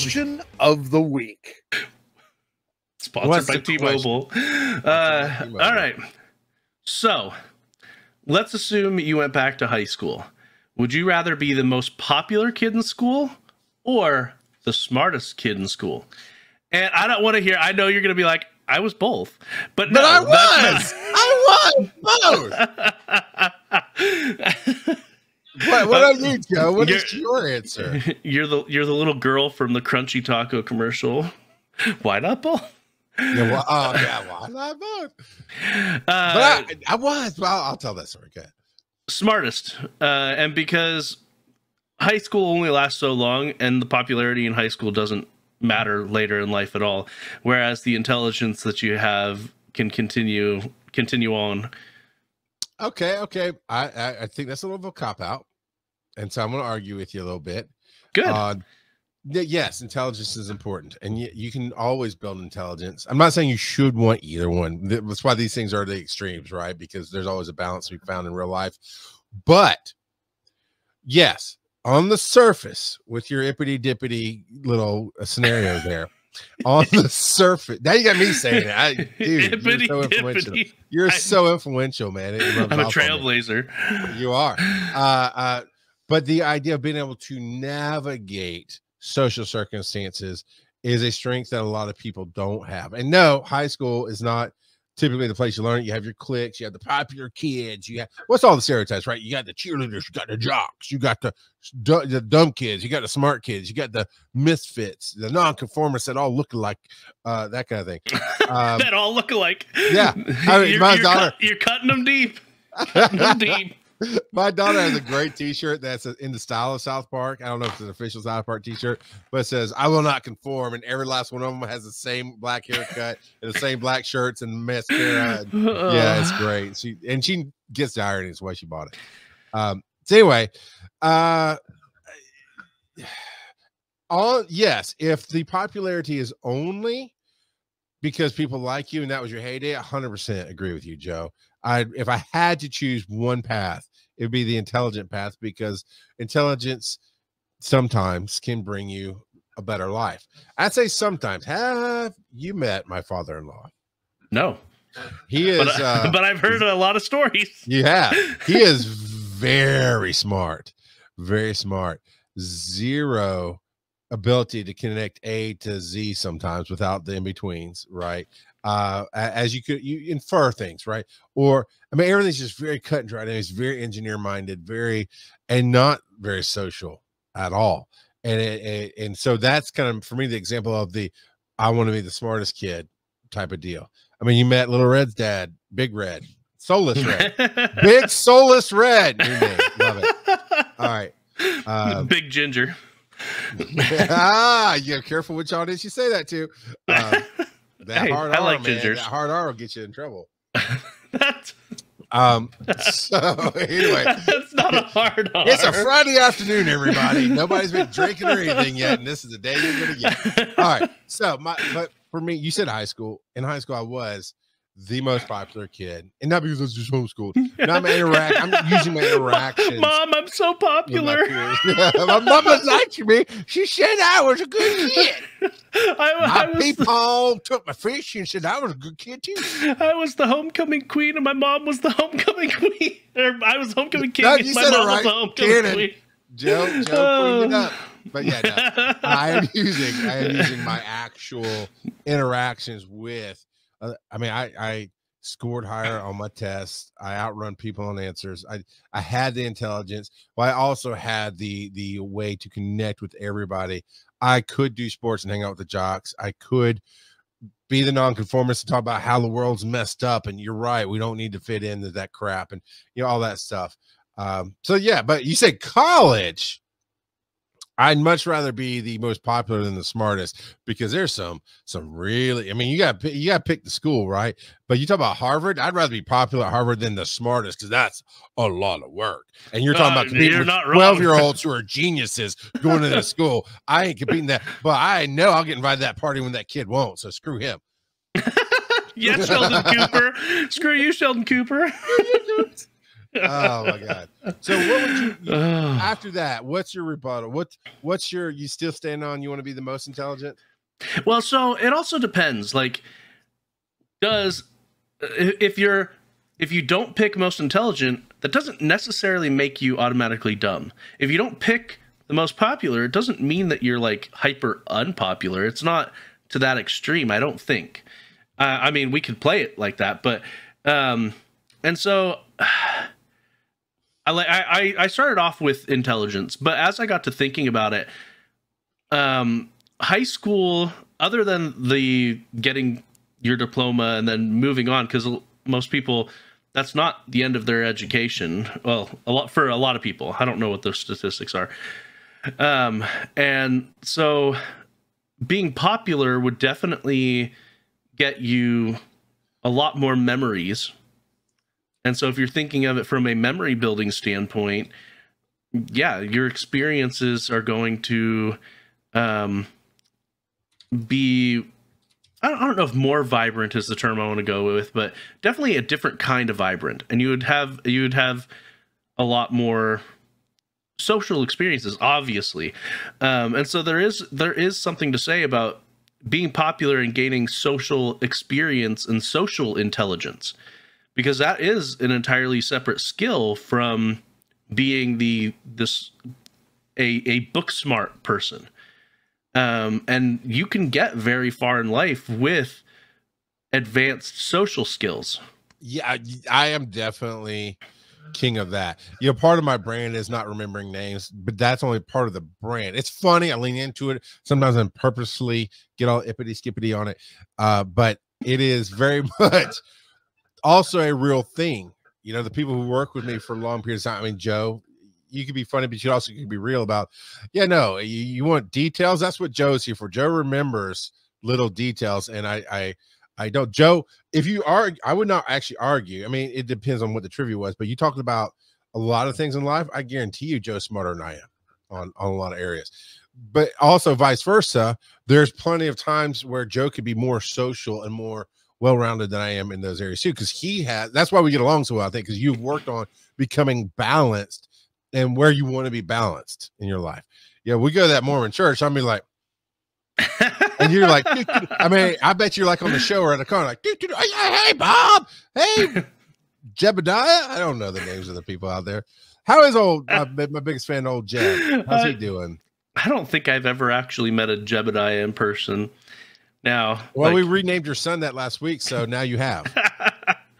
Question of the week. Sponsored by T-Mobile. All right. So let's assume you went back to high school. Would you rather be the most popular kid in school or the smartest kid in school? And I don't want to hear, I know you're going to be like, I was both. But no, I was both. What are you, Joe? What is your answer? You're the little girl from the Crunchy Taco commercial. Why not both? Yeah, well, why not both? But I was. Well, I'll tell that story. Okay. Smartest, and because high school only lasts so long, and the popularity in high school doesn't matter later in life at all, whereas the intelligence that you have can continue on. Okay. I think that's a little bit of a cop-out, and so I'm going to argue with you a little bit. Good. Yes, intelligence is important, and you can always build intelligence. I'm not saying you should want either one. That's why these things are the extremes, right? Because there's always a balance to be found in real life. But yes, on the surface, with your ippity-dippity little scenario there, on the surface, now you got me saying it. Dude, you're so influential. You're so influential, man. I'm a trailblazer. You are. But the idea of being able to navigate social circumstances is a strength that a lot of people don't have. And no, high school is not typically the place you learn it. You have your cliques, you have the popular kids, you have what's all the stereotypes, right? You got the cheerleaders, you got the jocks, you got the dumb kids, you got the smart kids, you got the misfits, the nonconformists that all look alike, that kind of thing. That all look alike. Yeah. I mean, you're cutting them deep. Cutting them deep. My daughter has a great t-shirt that's in the style of South Park. I don't know if it's an official South Park t-shirt, but it says, "I will not conform." And every last one of them has the same black haircut and the same black shirts and mascara. And, yeah, it's great. She gets the irony. That's why she bought it. So anyway, yes, if the popularity is only because people like you and that was your heyday, 100% agree with you, Joe. If I had to choose one path, it would be the intelligent path, because intelligence sometimes can bring you a better life. I'd say sometimes. Have you met my father-in-law? No. He is, but I've heard a lot of stories. You have. He is very smart, zero ability to connect A to Z sometimes without the in-betweens, right? As you infer things, right? Or I mean, everything's just very cut and dry. And he's very engineer minded, and not very social at all. And so that's kind of, for me, the example of I want to be the smartest kid type of deal. I mean, you met Little Red's dad, Big Red, Soulless Red, Big Soulless Red. New name. Love it. All right. Big Ginger. Yeah, careful which audience you say that to. That hard R, man, that hard R will get you in trouble. So anyway, that's not a hard R. It's a Friday afternoon, everybody. Nobody's been drinking or anything yet, and this is the day you're gonna get. All right. So but for me, you said high school. In high school, I was the most popular kid, and not because I was just homeschooled. Now I'm using my interactions. Mom, I'm so popular. My mama liked me. She said I was a good kid. My people took my fish and said I was a good kid too. I was the homecoming queen, and my mom was the homecoming queen. Or I was homecoming king, and my mom was the homecoming queen. Joe cleaned it up. But yeah, no, I am using my actual interactions with. I mean, I scored higher on my tests. I outrun people on answers. I had the intelligence, but I also had the way to connect with everybody. I could do sports and hang out with the jocks. I could be the nonconformist and talk about how the world's messed up. And you're right, we don't need to fit into that crap and all that stuff. So yeah, but you said college. I'd much rather be the most popular than the smartest, because there's some really, I mean, you got to pick the school, right? But you talk about Harvard, I'd rather be popular at Harvard than the smartest, because that's a lot of work. And you're talking about competing with 12-year-olds who are geniuses going to the school. I ain't competing that, but I know I'll get invited to that party when that kid won't. So screw him. Yeah, Sheldon Cooper. Screw you, Sheldon Cooper. Oh my God. So what would you after that, what's your rebuttal? What's your, you still stand on, you want to be the most intelligent? Well, so it also depends. Like, if you don't pick most intelligent, that doesn't necessarily make you automatically dumb. If you don't pick the most popular, it doesn't mean that you're like hyper unpopular. It's not to that extreme, I don't think. I mean, we could play it like that, but and so I started off with intelligence, but as I got to thinking about it, high school, other than the getting your diploma and then moving on, because most people, that's not the end of their education. Well, for a lot of people, I don't know what those statistics are. And so being popular would definitely get you a lot more memories. And so if you're thinking of it from a memory building standpoint, yeah, your experiences are going to be, I don't know if more vibrant is the term I want to go with, but definitely a different kind of vibrant. And you would have a lot more social experiences, obviously. And so there is something to say about being popular and gaining social experience and social intelligence, because that is an entirely separate skill from being a book smart person. And you can get very far in life with advanced social skills. Yeah, I am definitely king of that. You know, part of my brand is not remembering names, but that's only part of the brand. It's funny, I lean into it. Sometimes I purposely get all ippity skippity on it. But it is very much also a real thing. You know, the people who work with me for long periods of time, I mean, Joe, you could be funny, but you also could be real about, yeah, no, you want details. That's what Joe's here for. Joe remembers little details. And I don't. Joe, if you argue, I would not actually argue. I mean, it depends on what the trivia was, but you talked about a lot of things in life. I guarantee you Joe's smarter than I am on a lot of areas, but also vice versa. There's plenty of times where Joe could be more social and more well-rounded than I am in those areas too, because that's why we get along so well, I think, because you've worked on becoming balanced and where you want to be balanced in your life. Yeah, we go to that Mormon church, I'll be like, and you're like, I mean, I bet you're like on the show or at the car, like, hey, Bob, hey, Jebediah. I don't know the names of the people out there. How is my biggest fan, old Jeb? How's he doing? I don't think I've ever actually met a Jebediah in person. Now, well, we renamed your son that last week, so now you have.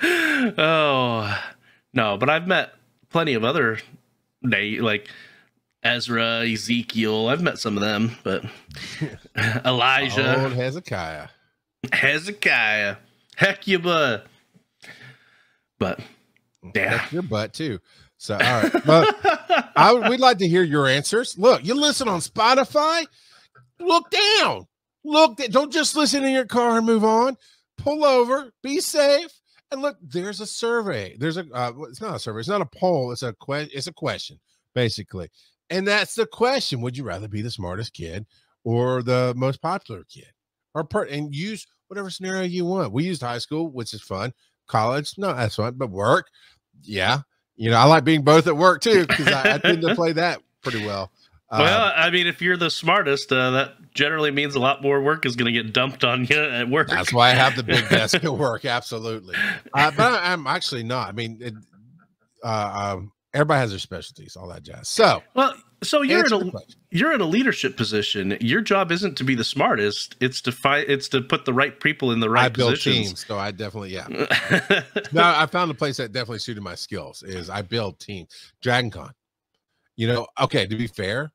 Oh, no, but I've met plenty of other like Ezra, Ezekiel. I've met some of them, but Elijah, old Hezekiah, Hecuba. But yeah, that's your butt too. So all right, but we'd like to hear your answers. Look, you listen on Spotify. Look down. Don't just listen in your car and move on. Pull over, be safe, and look. There's a survey. There's a. It's not a survey. It's not a poll. It's a question, basically. And that's the question: would you rather be the smartest kid or the most popular kid? And use whatever scenario you want. We used high school, which is fun. College, no, that's fun. But work, yeah. You know, I like being both at work too, because I tend to play that pretty well. Well, I mean, if you're the smartest, that generally means a lot more work is going to get dumped on you at work. That's why I have the big desk at work. Absolutely. But I'm actually not. I mean, everybody has their specialties, all that jazz. So, well, so you're in a leadership position. Your job isn't to be the smartest. It's to put the right people in the right positions. I build teams, so I definitely, yeah. No, I found a place that definitely suited my skills. Is I build teams. Dragon Con. You know, okay, to be fair,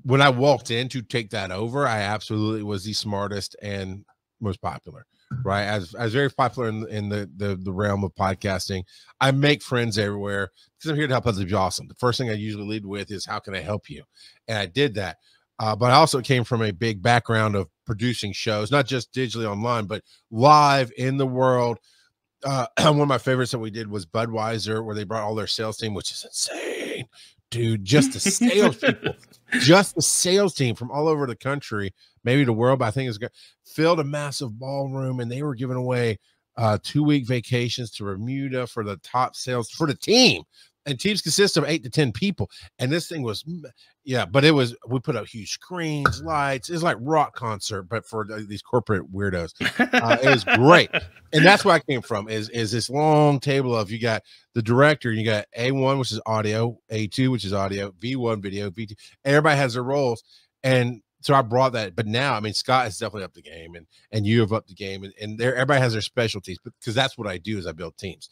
when I walked in to take that over, I absolutely was the smartest and most popular, right? I was very popular in the realm of podcasting. I make friends everywhere because I'm here to help others be awesome. The first thing I usually lead with is, how can I help you? And I did that. But I also came from a big background of producing shows, not just digitally online, but live in the world. One of my favorites that we did was Budweiser, where they brought all their sales team, which is insane. Dude, just the sales people, just the sales team from all over the country, maybe the world, but I think it's good, filled a massive ballroom, and they were giving away 2-week vacations to Bermuda for the top sales for the team. and teams consist of 8 to 10 people. And this thing was, yeah, but we put up huge screens, lights. It's like rock concert, but for these corporate weirdos. It was great. And that's where I came from is this long table of, you got the director, you got A1, which is audio, A2, which is audio, V1 video, V2, and everybody has their roles. And so I brought that, but now, I mean, Scott has definitely upped the game, and you have upped the game, and everybody has their specialties, because that's what I do, is I build teams.